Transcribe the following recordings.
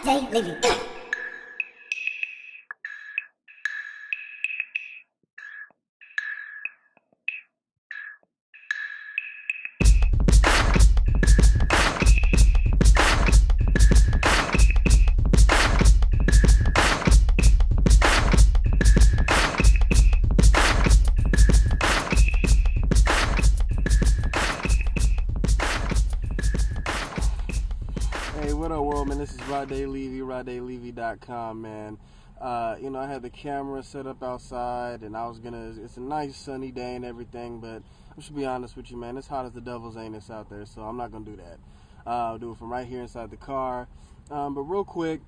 Raday, Leavy. Hey, what up, world, man? This is Raday Leavy, RadayLeavy.com, man. I had the camera set up outside, and it's a nice sunny day and everything, but I should be honest with you, man. It's hot as the devil's anus out there, so I'm not going to do that. I'll do it from right here inside the car. But real quick,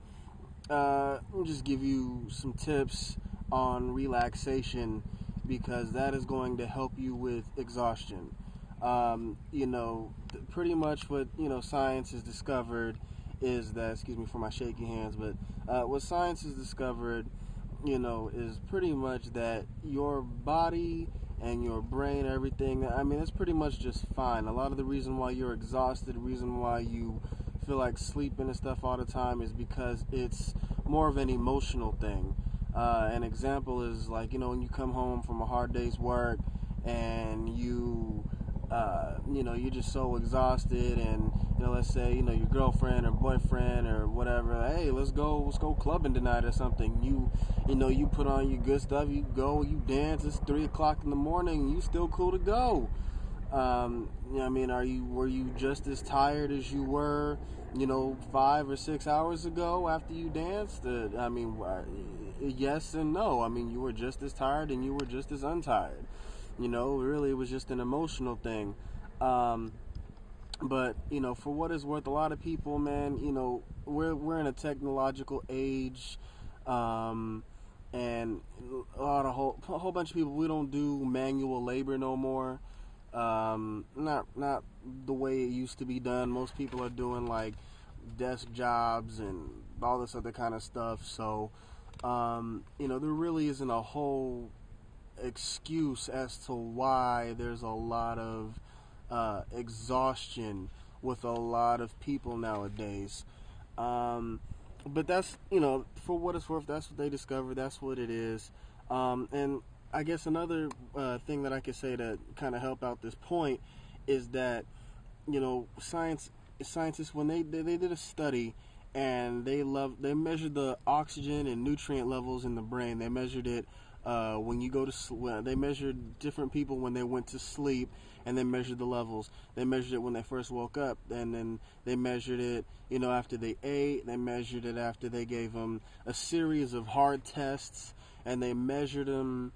let me just give you some tips on relaxation because that is going to help you with exhaustion. Pretty much what, science has discovered is that, excuse me for my shaky hands, but what science has discovered, is pretty much that your body and your brain, everything, it's pretty much just fine. A lot of the reason why you're exhausted, the reason why you feel like sleeping and stuff all the time is because it's more of an emotional thing. An example is like, when you come home from a hard day's work and you're just so exhausted, and let's say your girlfriend or boyfriend or whatever, hey, let's go clubbing tonight or something. You put on your good stuff, you go, you dance. It's 3 o'clock in the morning, you still cool to go. Were you just as tired as you were 5 or 6 hours ago after you danced? Yes and no. You were just as tired and you were just as untired. Really, it was just an emotional thing. But for what it's worth, a lot of people, man, we're in a technological age, and a whole bunch of people, we don't do manual labor no more. Not the way it used to be done. Most people are doing like desk jobs and all this other kind of stuff. So, there really isn't a whole excuse as to why there's a lot of exhaustion with a lot of people nowadays. But that's, for what it's worth, that's what they discovered. That's what it is. And I guess another thing that I could say to kind of help out this point is that, scientists, when they did a study, and they measured the oxygen and nutrient levels in the brain. They measured it when you go to sleep. They measured different people when they went to sleep, and they measured the levels. They measured it when they first woke up, and then they measured it, after they ate. They measured it after they gave them a series of hard tests, and they measured them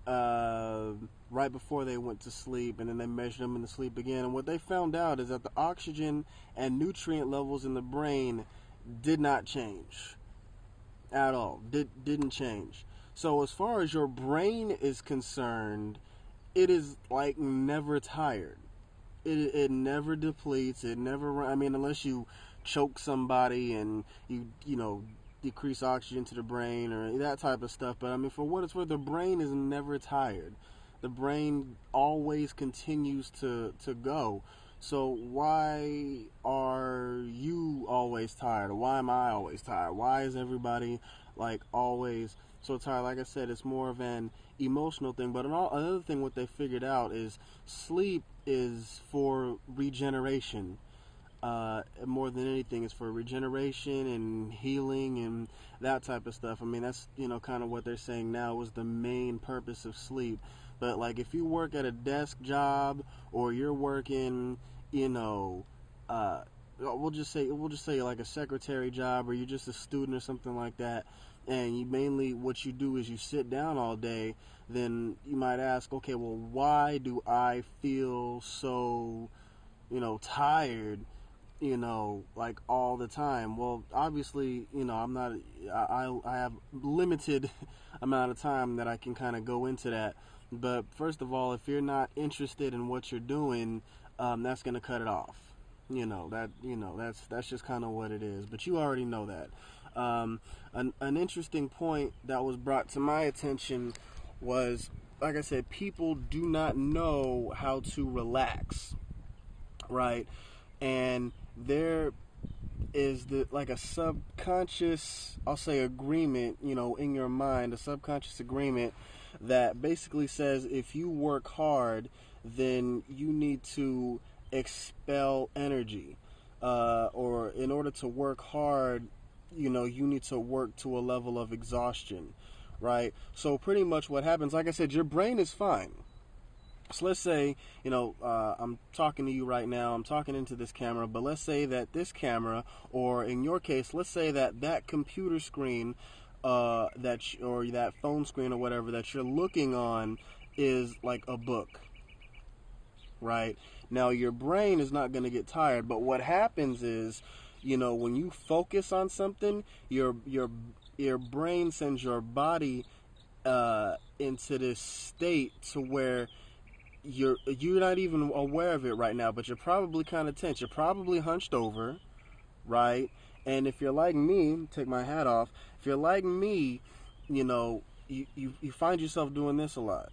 right before they went to sleep, and then they measured them in the sleep again. And what they found out is that the oxygen and nutrient levels in the brain did not change at all. Didn't change. So as far as your brain is concerned, it is like never tired. It never depletes. It never. Unless you choke somebody and you decrease oxygen to the brain or that type of stuff. But for what it's worth, the brain is never tired. The brain always continues to go. So why are you always tired? Or why am I always tired? Why is everybody like always so tired? Like I said, it's more of an emotional thing. But another thing, what they figured out is sleep is for regeneration. More than anything, is for regeneration and healing and that type of stuff. That's kind of what they're saying now was the main purpose of sleep. But like if you work at a desk job or you're working, uh, we'll just say like a secretary job, or you're just a student or something like that, and you mainly what you do is you sit down all day. Then you might ask, okay, well, why do I feel so tired, like all the time? Well, obviously, I'm not, I have limited amount of time that I can kind of go into that. But first of all, if you're not interested in what you're doing, that's going to cut it off. That's just kind of what it is. But you already know that. An interesting point that was brought to my attention was, like I said, people do not know how to relax, right? And they're is the like a subconscious, I'll say, agreement, in your mind, a subconscious agreement that basically says if you work hard, then you need to expel energy, or in order to work hard, you need to work to a level of exhaustion, right? So pretty much what happens, like I said, your brain is fine. So let's say, I'm talking to you right now, I'm talking into this camera, but let's say that this camera, or in your case, let's say that computer screen, or that phone screen or whatever that you're looking on is like a book, right? Now, your brain is not going to get tired, but what happens is, when you focus on something, your brain sends your body into this state to where you're not even aware of it right now, but you're probably kind of tense. You're probably hunched over, right? And if you're like me, take my hat off. If you're like me, you find yourself doing this a lot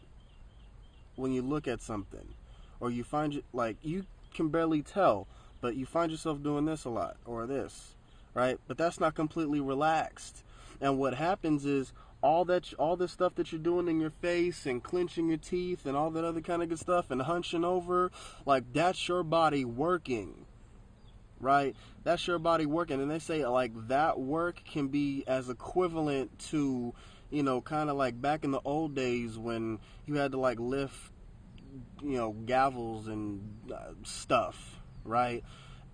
when you look at something, or you find like you can barely tell, but you find yourself doing this a lot, or this, right? But that's not completely relaxed. And what happens is all this stuff that you're doing in your face and clenching your teeth and all that other kind of good stuff and hunching over, like that's your body working, right? That's your body working. And they say like that work can be as equivalent to, kind of like back in the old days when you had to like lift, gavels and stuff, right?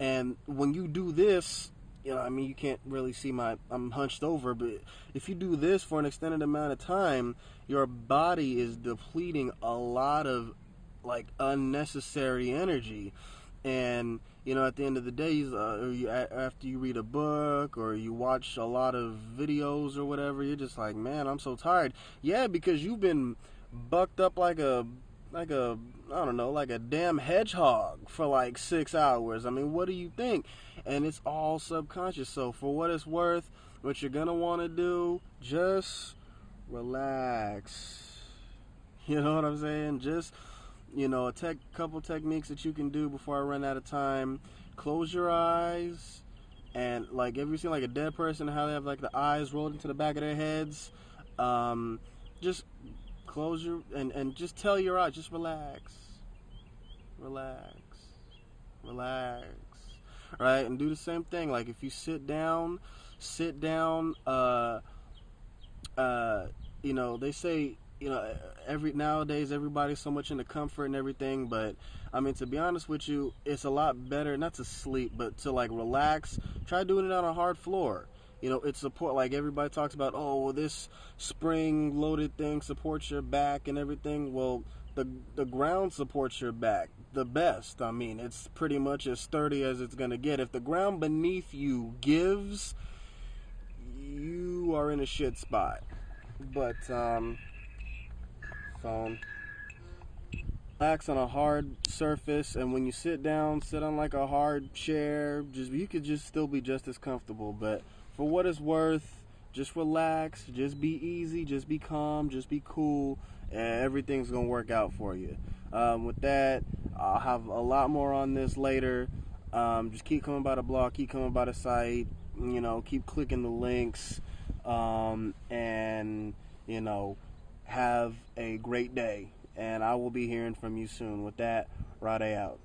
And when you do this, you can't really see I'm hunched over, but if you do this for an extended amount of time, your body is depleting a lot of like unnecessary energy. And at the end of the day, after you read a book or you watch a lot of videos or whatever, you're just like, man, I'm so tired. Yeah, because you've been bucked up like a I don't know, like a damn hedgehog for like 6 hours. I mean, what do you think? And it's all subconscious. So for what it's worth, what you're gonna want to do, just relax. You know what I'm saying? Just, a couple techniques that you can do before I run out of time. Close your eyes, and like, have you seen like a dead person, how they have like the eyes rolled into the back of their heads? Just close your, and just tell your eyes, just relax, relax, relax, right? And do the same thing. Like if you sit down, they say, nowadays everybody's so much into comfort and everything, but I mean, to be honest with you, it's a lot better not to sleep, but to like relax. Try doing it on a hard floor. It support, like everybody talks about, oh, well, this spring loaded thing supports your back and everything. Well, the ground supports your back the best. I mean, it's pretty much as sturdy as it's gonna get. If the ground beneath you gives, you are in a shit spot. But phone, relax on a hard surface, and when you sit down, sit on like a hard chair. You could just still be just as comfortable. But for what it's worth, just relax, just be easy, just be calm, just be cool, and everything's gonna work out for you. With that, I'll have a lot more on this later. Just keep coming by the blog, keep coming by the site, keep clicking the links, and have a great day. And I will be hearing from you soon. With that, Raday out.